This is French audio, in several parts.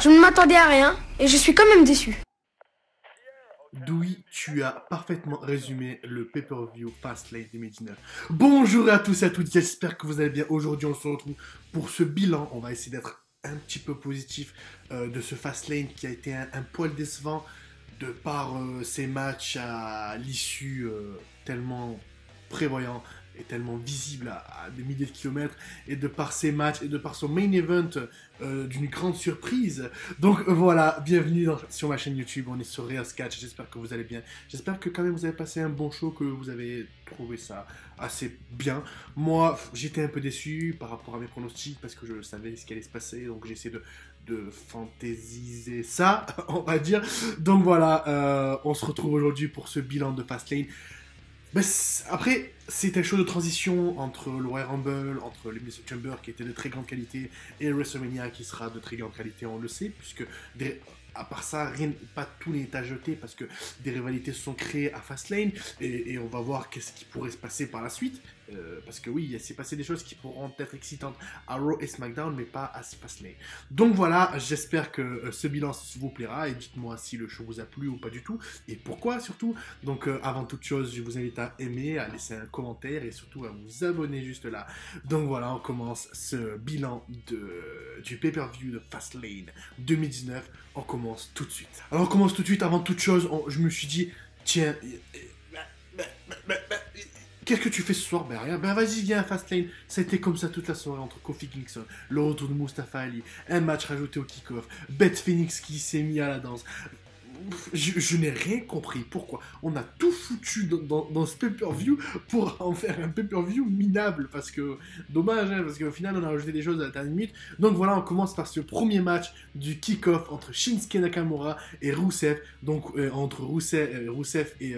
Je ne m'attendais à rien et je suis quand même déçu. Doui, tu as parfaitement résumé le pay-per-view Fastlane 2019. Bonjour à tous et à toutes, j'espère que vous allez bien. Aujourd'hui, on se retrouve pour ce bilan. On va essayer d'être un petit peu positif de ce Fastlane qui a été un poil décevant de par ces matchs à l'issue tellement prévoyant et tellement visible à des milliers de kilomètres, et de par ces matchs et de par son main event d'une grande surprise. Donc voilà, bienvenue sur ma chaîne YouTube, on est sur Real Sketch, j'espère que vous allez bien, j'espère que quand même vous avez passé un bon show, que vous avez trouvé ça assez bien. Moi, j'étais un peu déçu par rapport à mes pronostics, parce que je savais ce qui allait se passer, donc j'ai essayé de fantaisiser ça, on va dire. Donc voilà, on se retrouve aujourd'hui pour ce bilan de Fastlane. Ben, après, c'est un show de transition entre le Royal Rumble, entre l'Elimination Chamber qui était de très grande qualité et WrestleMania qui sera de très grande qualité, on le sait, puisque à part ça, pas tout n'est à jeter parce que des rivalités se sont créées à Fastlane et on va voir qu'est-ce qui pourrait se passer par la suite. Parce que oui, il s'est passé des choses qui pourront être excitantes à Raw et SmackDown, mais pas à Fastlane. Donc voilà, j'espère que ce bilan vous plaira et dites-moi si le show vous a plu ou pas du tout et pourquoi surtout. Donc avant toute chose, je vous invite à aimer, à laisser un commentaire et surtout à vous abonner juste là. Donc voilà, on commence ce bilan du pay-per-view de Fastlane 2019. On commence tout de suite. Alors on commence tout de suite, avant toute chose, je me suis dit, tiens, qu'est-ce que tu fais ce soir? Ben rien, ben vas-y, viens à Fastlane. Ça a été comme ça toute la soirée entre Kofi Kingston, le retour de Mustafa Ali, un match rajouté au kick-off, Beth Phoenix qui s'est mis à la danse. Je n'ai rien compris. Pourquoi? On a tout foutu dans ce pay-per-view pour en faire un pay-per-view minable. Parce que, dommage, hein, parce qu'au final, on a rajouté des choses à la dernière minute. Donc voilà, on commence par ce premier match du kick-off entre Shinsuke Nakamura et Rusev. Donc entre Rusev et...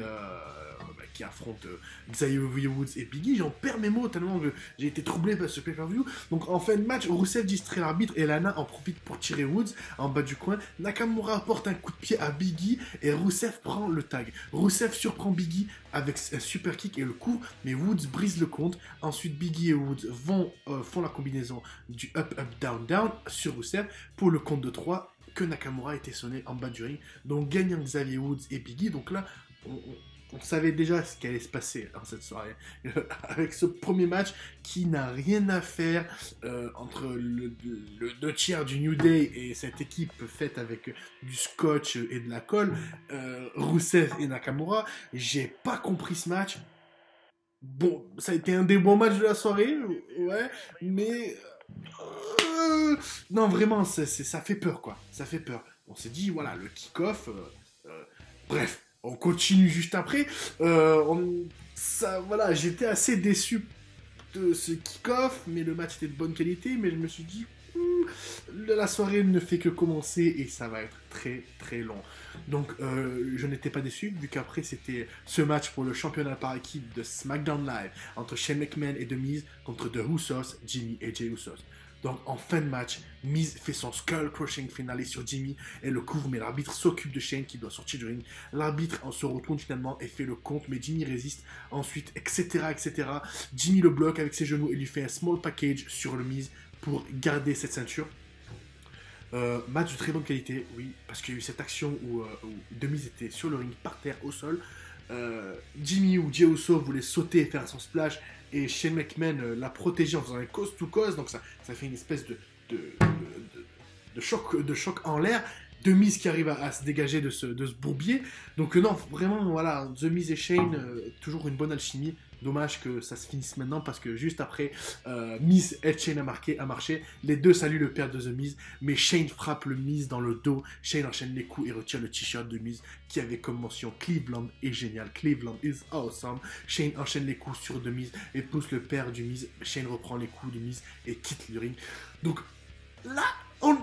qui affronte Xavier Woods et Biggie. J'en perds mes mots tellement que j'ai été troublé par ce pay-per-view. Donc en fin de match, Rusev distrait l'arbitre et Lana en profite pour tirer Woods en bas du coin. Nakamura apporte un coup de pied à Biggie et Rusev prend le tag. Rusev surprend Biggie avec un super kick et le coup, mais Woods brise le compte. Ensuite, Biggie et Woods font la combinaison du up-up-down-down sur Rusev pour le compte de 3 que Nakamura était sonné en bas du ring. Donc gagnant Xavier Woods et Biggie. Donc là, on savait déjà ce qui allait se passer dans cette soirée. Avec ce premier match qui n'a rien à faire entre le 2/3 du New Day et cette équipe faite avec du scotch et de la colle, Rusev et Nakamura. J'ai pas compris ce match. Bon, ça a été un des bons matchs de la soirée, ouais, mais... non, vraiment, ça fait peur, quoi. Ça fait peur. On s'est dit, voilà, le kick-off... bref. On continue juste après. Voilà, j'étais assez déçu de ce kick-off, mais le match était de bonne qualité. Mais je me suis dit, la soirée ne fait que commencer et ça va être très très long. Donc je n'étais pas déçu, vu qu'après c'était ce match pour le championnat par équipe de SmackDown Live entre Shane McMahon et The Miz contre The Usos, Jimmy et Jey Usos. Donc en fin de match, Miz fait son skull crushing finale sur Jimmy et le couvre, mais l'arbitre s'occupe de Shane qui doit sortir du ring. L'arbitre se retourne finalement et fait le compte, mais Jimmy résiste. Ensuite, etc. Jimmy le bloque avec ses genoux et lui fait un small package sur le Miz pour garder cette ceinture. Match de très bonne qualité, oui, parce qu'il y a eu cette action où The Miz était sur le ring, par terre, au sol. Jimmy ou Jey Uso voulait sauter et faire son splash, et Shane McMahon l'a protégé en faisant un coast to coast, donc ça fait une espèce de choc en l'air. The Miz qui arrive à se dégager de ce bourbier. Donc non, vraiment, voilà, The Miz et Shane, toujours une bonne alchimie. Dommage que ça se finisse maintenant parce que juste après, Miz et Shane a marché. Les deux saluent le père de The Miz, mais Shane frappe le Miz dans le dos. Shane enchaîne les coups et retire le t-shirt de Miz qui avait comme mention Cleveland est génial. Cleveland is awesome. Shane enchaîne les coups sur The Miz et pousse le père du Miz. Shane reprend les coups du Miz et quitte le ring. Donc là,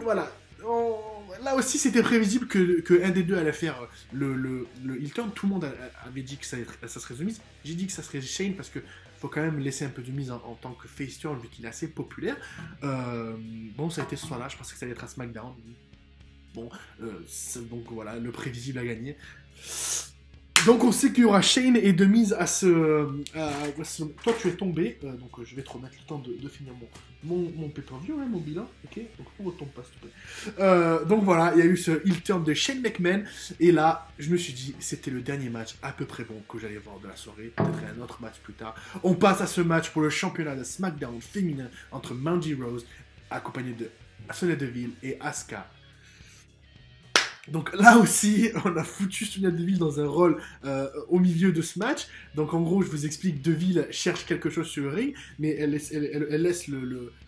voilà. Là aussi, c'était prévisible que un des deux allait faire le heel turn. Tout le monde avait dit que ça serait The Miz. J'ai dit que ça serait Shane parce que faut quand même laisser un peu de Miz en tant que face turn vu qu'il est assez populaire. Bon, ça a été ce soir-là. Je pensais que ça allait être à SmackDown. Bon, donc voilà, le prévisible a gagné. Donc on sait qu'il y aura Shane et Demise à Toi tu es tombé, donc je vais te remettre le temps de finir mon pay-per-view, hein, mon bilan, ok. Donc on ne retombe pas s'il te plaît. Donc voilà, il y a eu ce heel turn de Shane McMahon, et là je me suis dit c'était le dernier match à peu près bon que j'allais voir de la soirée, peut-être un autre match plus tard. On passe à ce match pour le championnat de SmackDown féminin entre Mandy Rose, accompagnée de Sonya Deville et Asuka. Donc là aussi, on a foutu Sonya Deville dans un rôle au milieu de ce match. Donc en gros, je vous explique, Deville cherche quelque chose sur le ring, mais elle laisse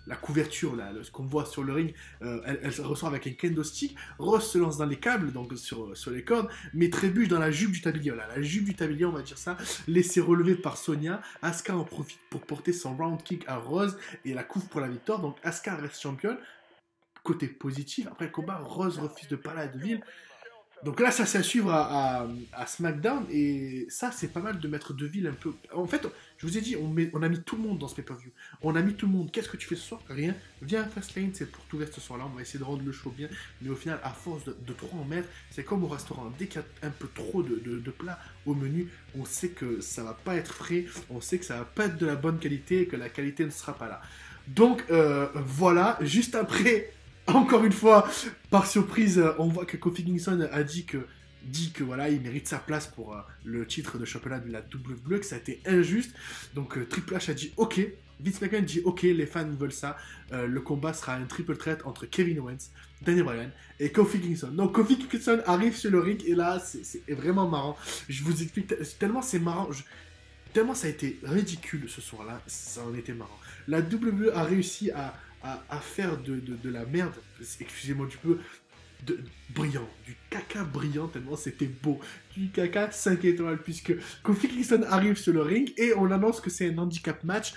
la couverture, là, ce qu'on voit sur le ring, elle ressort avec un kendo stick. Ross se lance dans les câbles, donc sur les cordes, mais trébuche dans la jupe du tablier. Voilà, la jupe du tablier, on va dire ça, laissée relever par Sonya. Asuka en profite pour porter son round kick à Rose et la couvre pour la victoire. Donc Asuka reste championne. Côté positif, après le combat, Rose refuse de parler à Deville. Donc là, ça c'est à suivre à SmackDown, et ça, c'est pas mal de mettre Deville un peu... En fait, je vous ai dit, on a mis tout le monde dans ce pay-per-view. On a mis tout le monde. Qu'est-ce que tu fais ce soir? Rien. Viens à Fastlane, c'est pour tout reste ce soir-là. On va essayer de rendre le show bien. Mais au final, à force de trop en mettre, c'est comme au restaurant. Dès qu'il y a un peu trop de plats au menu, on sait que ça va pas être frais, on sait que ça va pas être de la bonne qualité, et que la qualité ne sera pas là. Donc, voilà. Juste après... Encore une fois, par surprise, on voit que Kofi Kingston a dit que voilà, il mérite sa place pour le titre de championnat de la WWE, que ça a été injuste. Donc Triple H a dit OK, Vince McMahon dit OK, les fans veulent ça. Le combat sera un triple threat entre Kevin Owens, Daniel Bryan et Kofi Kingston. Donc Kofi Kingston arrive sur le ring, et là c'est vraiment marrant. Je vous explique, tellement c'est marrant. Tellement ça a été ridicule ce soir-là, ça en était marrant. La WWE a réussi à faire de la merde, excusez-moi du peu, brillant, du caca brillant, tellement c'était beau, du caca 5 étoiles, puisque Kofi Kingston arrive sur le ring, et on annonce que c'est un handicap match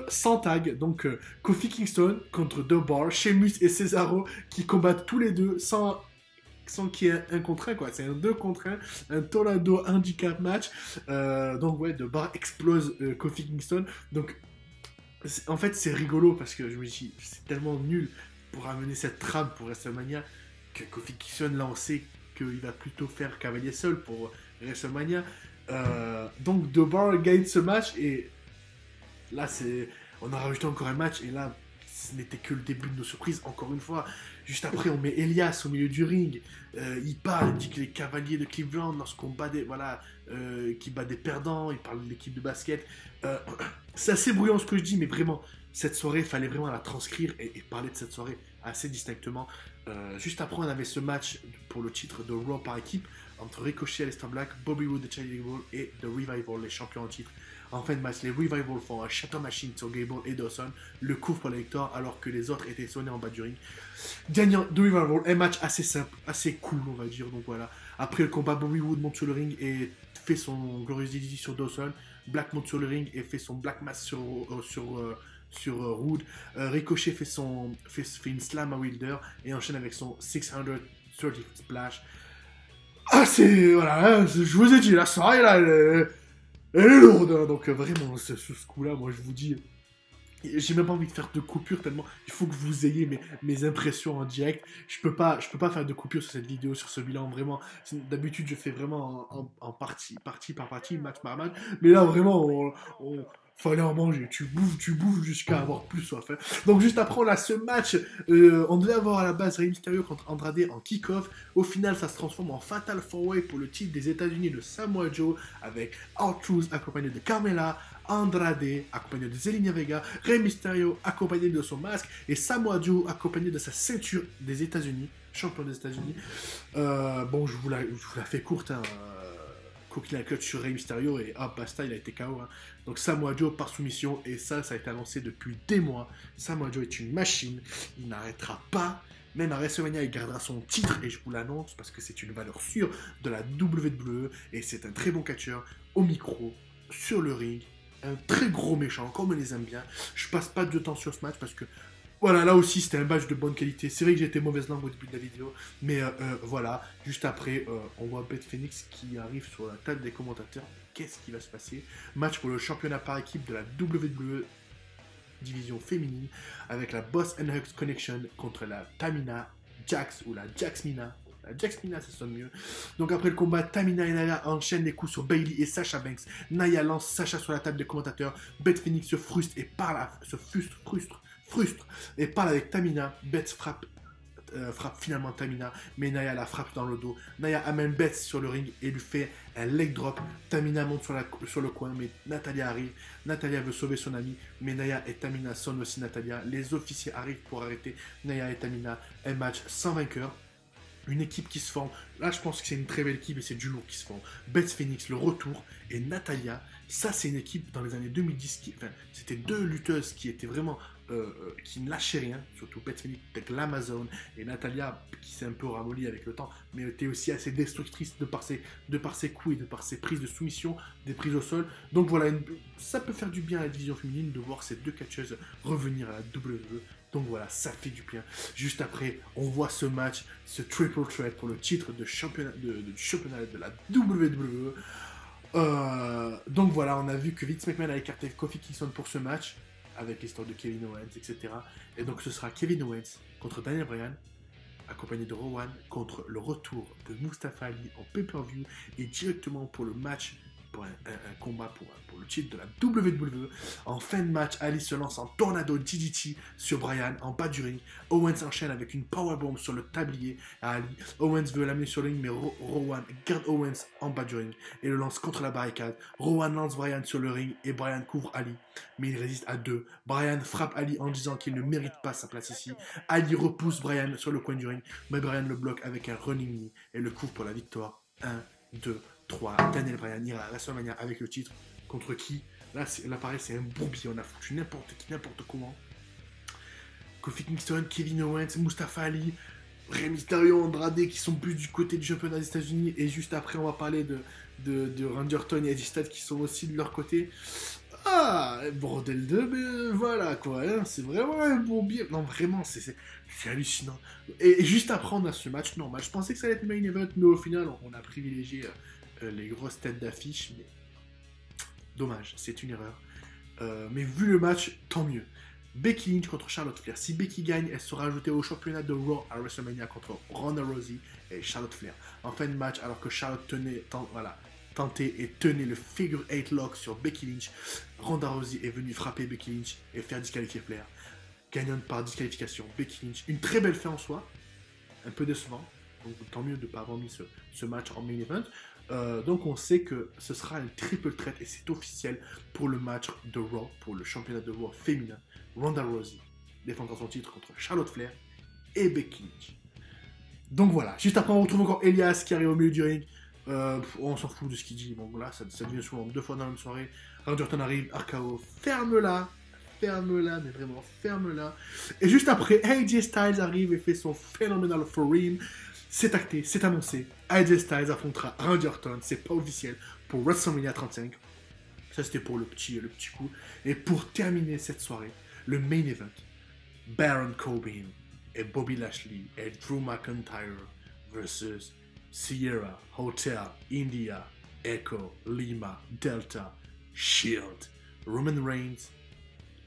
sans tag, donc Kofi Kingston contre The Bar, Sheamus et Cesaro, qui combattent tous les deux sans qu'il y ait un contre 1, quoi. C'est un 2 contre 1, un tornado handicap match. Donc ouais, The Bar explose Kofi Kingston. Donc en fait c'est rigolo, parce que je me dis c'est tellement nul pour amener cette trame pour WrestleMania, que Kofi Kingston, là on sait qu'il va plutôt faire cavalier seul pour WrestleMania. Donc The Bar gagne ce match, et là on a rajouté encore un match, et là ce n'était que le début de nos surprises, encore une fois. Juste après, on met Elias au milieu du ring. Il parle, il dit que les cavaliers de Cleveland, lorsqu'on bat des... Voilà, qui bat des perdants, il parle de l'équipe de basket. C'est assez bruyant ce que je dis, mais vraiment, cette soirée, il fallait vraiment la transcrire et parler de cette soirée assez distinctement. Juste après, on avait ce match pour le titre de Raw par équipe, entre Ricochet, Aleister Black, Bobby Roode de Chad Gable et The Revival, les champions en titre. En fin de match, les Revival font un Shatter Machine sur Gable et Dawson, le couvre pour la victoire, alors que les autres étaient sonnés en bas du ring. Gagnant The Revival, un match assez simple, assez cool, on va dire. Donc voilà. Après le combat, Bobby Roode monte sur le ring et fait son Glorious DDT sur Dawson. Black monte sur le ring et fait son Black Mass sur Roode. Ricochet fait une slam à Wilder et enchaîne avec son 630 Splash. Ah, c'est... Voilà, hein, je vous ai dit, la soirée, là, elle est lourde, hein. Donc vraiment, ce coup-là, moi, je vous dis... J'ai même pas envie de faire de coupure, tellement il faut que vous ayez mes impressions en direct. Je peux pas faire de coupure sur cette vidéo, sur ce bilan, vraiment. D'habitude, je fais vraiment en partie par partie, match par match. Mais là, vraiment, fallait en manger. Tu bouffes jusqu'à avoir plus soif. Hein. Donc juste après, on a ce match. On devait avoir à la base Rey Mysterio contre Andrade en kick-off. Au final, ça se transforme en Fatal 4-Way pour le titre des États-Unis de Samoa Joe, avec R-Truth accompagné de Carmella, Andrade accompagné de Zelina Vega, Rey Mysterio accompagné de son masque, et Samoa Joe accompagné de sa ceinture des États-Unis, champion des États-Unis. Bon, je vous la fais courte. Hein. Coquille à clutch sur Rey Mysterio, et hop, basta, il a été KO. Hein. Donc Samoa Joe par soumission, et ça a été annoncé depuis des mois. Samoa Joe est une machine, il n'arrêtera pas. Même à WrestleMania, il gardera son titre, et je vous l'annonce, parce que c'est une valeur sûre de la WWE, et c'est un très bon catcheur au micro, sur le ring, un très gros méchant, comme on les aime bien. Je passe pas de temps sur ce match, parce que voilà, là aussi, c'était un match de bonne qualité. C'est vrai que j'ai été mauvaise langue au début de la vidéo, mais voilà. Juste après, on voit Beth Phoenix qui arrive sur la table des commentateurs. Qu'est-ce qui va se passer? Match pour le championnat par équipe de la WWE division féminine, avec la Boss and Hugs Connection contre la Tamina Jax, ou la Jaxmina, Jax Mina, ça sonne mieux. Donc après le combat, Tamina et Naya enchaînent les coups sur Bayley et Sasha Banks. Naya lance Sasha sur la table des commentateurs. Beth Phoenix se frustre et parle, frustre et parle avec Tamina. Beth frappe finalement Tamina, mais Naya la frappe dans le dos. Naya amène Beth sur le ring et lui fait un leg drop. Tamina monte sur le coin, mais Natalya arrive. Natalya veut sauver son ami, mais Naya et Tamina sonnent aussi Natalya. Les officiers arrivent pour arrêter Naya et Tamina. Un match sans vainqueur. Une équipe qui se forme. Là, je pense que c'est une très belle équipe et c'est du lourd qui se forme. Beth Phoenix, le retour, et Natalya. Ça, c'est une équipe dans les années 2010. C'était deux lutteuses qui étaient vraiment. Qui ne lâchaient rien. Surtout Beth Phoenix avec l'Amazon. Et Natalya, qui s'est un peu ramollie avec le temps, mais était aussi assez destructrice de par ses coups et de par ses prises de soumission, des prises au sol. Donc voilà, ça peut faire du bien à la division féminine de voir ces deux catcheuses revenir à la WWE. Donc voilà, ça fait du bien. Juste après, on voit ce match, ce triple threat pour le titre du championnat de la WWE. Donc voilà, on a vu que Vince McMahon a écarté Kofi Kingston pour ce match, avec l'histoire de Kevin Owens, etc. Et donc ce sera Kevin Owens contre Daniel Bryan, accompagné de Rowan, contre le retour de Mustafa Ali en pay-per-view, et directement pour le match, pour un combat pour le titre de la WWE. En fin de match, Ali se lance en tornado DDT sur Bryan en bas du ring. Owens enchaîne avec une powerbomb sur le tablier à Ali. Owens veut l'amener sur le ring, mais Rowan garde Owens en bas du ring et le lance contre la barricade. Rowan lance Bryan sur le ring et Bryan couvre Ali, mais il résiste à deux. Bryan frappe Ali en disant qu'il ne mérite pas sa place ici. Ali repousse Bryan sur le coin du ring, mais Bryan le bloque avec un running knee et le couvre pour la victoire. 1, 2, 3. Daniel Bryan ira à WrestleMania avec le titre. Contre qui? Là, pareil, c'est un bourbier. On a foutu n'importe qui, n'importe comment. Kofi Kingston, Kevin Owens, Mustafa Ali, Rey Mysterio, Andrade, qui sont plus du côté du championnat des États-Unis. Et juste après, on va parler de Randy Orton et Edge Styles qui sont aussi de leur côté. Ah, bordel de... Mais voilà, quoi. Hein, c'est vraiment un bourbier. Non, vraiment, c'est hallucinant. Et juste après, on a ce match normal. Je pensais que ça allait être main event, mais au final, on a privilégié les grosses têtes d'affiche. Mais dommage, c'est une erreur. Mais vu le match, tant mieux. Becky Lynch contre Charlotte Flair. Si Becky gagne, elle sera ajoutée au championnat de Raw à WrestleMania contre Ronda Rousey et Charlotte Flair. En fin de match, alors que Charlotte tentait et tenait le figure 8 lock sur Becky Lynch, Ronda Rousey est venue frapper Becky Lynch et faire disqualifier Flair. Gagnante par disqualification, Becky Lynch. Une très belle fin en soi, un peu décevant. Donc tant mieux de ne pas avoir mis ce match en main event. Donc on sait que ce sera un triple threat et c'est officiel pour le match de Raw, pour le championnat de Raw féminin. Ronda Rousey défendra son titre contre Charlotte Flair et Becky Lynch. Donc voilà, juste après on retrouve encore Elias qui arrive au milieu du ring. On s'en fout de ce qu'il dit, bon là ça devient souvent 2 fois dans la même soirée. Randy Orton arrive, RKO, ferme-la, mais vraiment ferme-la. Et juste après, AJ Styles arrive et fait son Phenomenal Foreign. C'est acté, c'est annoncé. AJ Styles affrontera Randy Orton, c'est pas officiel, pour WrestleMania 35. Ça c'était pour le petit coup. Et pour terminer cette soirée, le main event, Baron Corbin et Bobby Lashley et Drew McIntyre versus Sierra, Hotel, India, Echo, Lima, Delta, Shield, Roman Reigns,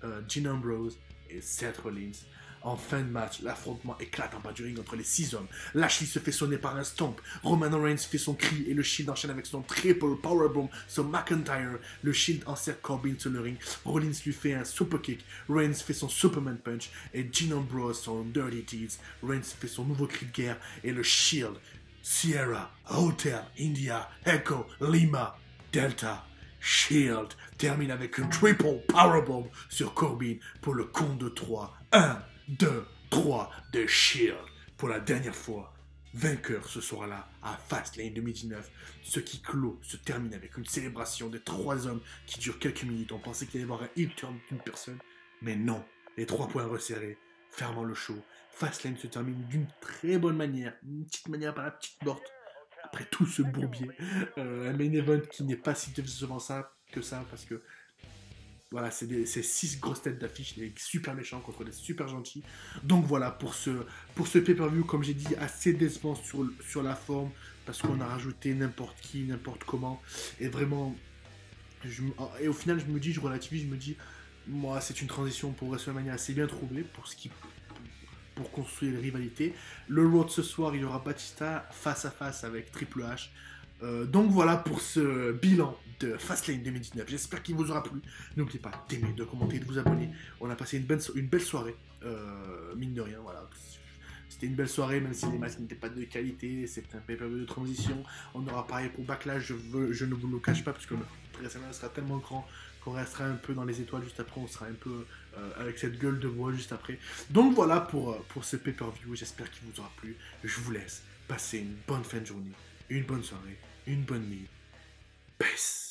Dean Ambrose et Seth Rollins. En fin de match, l'affrontement éclate en bas du ring entre les 6 hommes. Lashley se fait sonner par un stomp. Roman Reigns fait son cri et le Shield enchaîne avec son triple powerbomb sur McIntyre. Le Shield encercle Corbin sur le ring. Rollins lui fait un super kick. Reigns fait son Superman punch et Dean Ambrose son Dirty Deeds. Reigns fait son nouveau cri de guerre et le Shield, Sierra, Hotel, India, Echo, Lima, Delta, Shield termine avec un triple powerbomb sur Corbin pour le compte de 3. 1, 2, 3 de Shield pour la dernière fois. Vainqueur ce soir-là à Fastlane 2019. Ce qui se termine avec une célébration de 3 hommes qui dure quelques minutes. On pensait qu'il allait y avoir un heel turn d'une personne, mais non. Les 3 points resserrés, fermant le show. Fastlane se termine d'une très bonne manière, une petite manière par la petite porte. Après tout ce bourbier, un main event qui n'est pas si décevant que ça, parce que voilà, c'est 6 grosses têtes d'affiche, des super méchants contre des super gentils. Donc voilà, pour ce pay-per-view, comme j'ai dit, assez décevant sur la forme, parce qu'on a rajouté n'importe qui, n'importe comment, et vraiment, et au final, je relativise, je me dis, moi, c'est une transition pour WrestleMania assez bien trouvée, pour ce qui pour construire une rivalité. Le Raw de ce soir, il y aura Batista face à face avec Triple H. Donc voilà pour ce bilan de Fastlane 2019. J'espère qu'il vous aura plu. N'oubliez pas d'aimer, de commenter, de vous abonner. On a passé une belle soirée, mine de rien. Voilà. C'était une belle soirée, même si les matchs n'étaient pas de qualité. C'était un pay-per-view de transition. On aura pareil pour Backlash. Je ne vous le cache pas, parce que le WrestleMania sera tellement grand qu'on restera un peu dans les étoiles juste après. On sera un peu avec cette gueule de bois juste après. Donc voilà pour ce pay-per-view. J'espère qu'il vous aura plu. Je vous laisse passer une bonne fin de journée, une bonne soirée, une bonne nuit. Peace.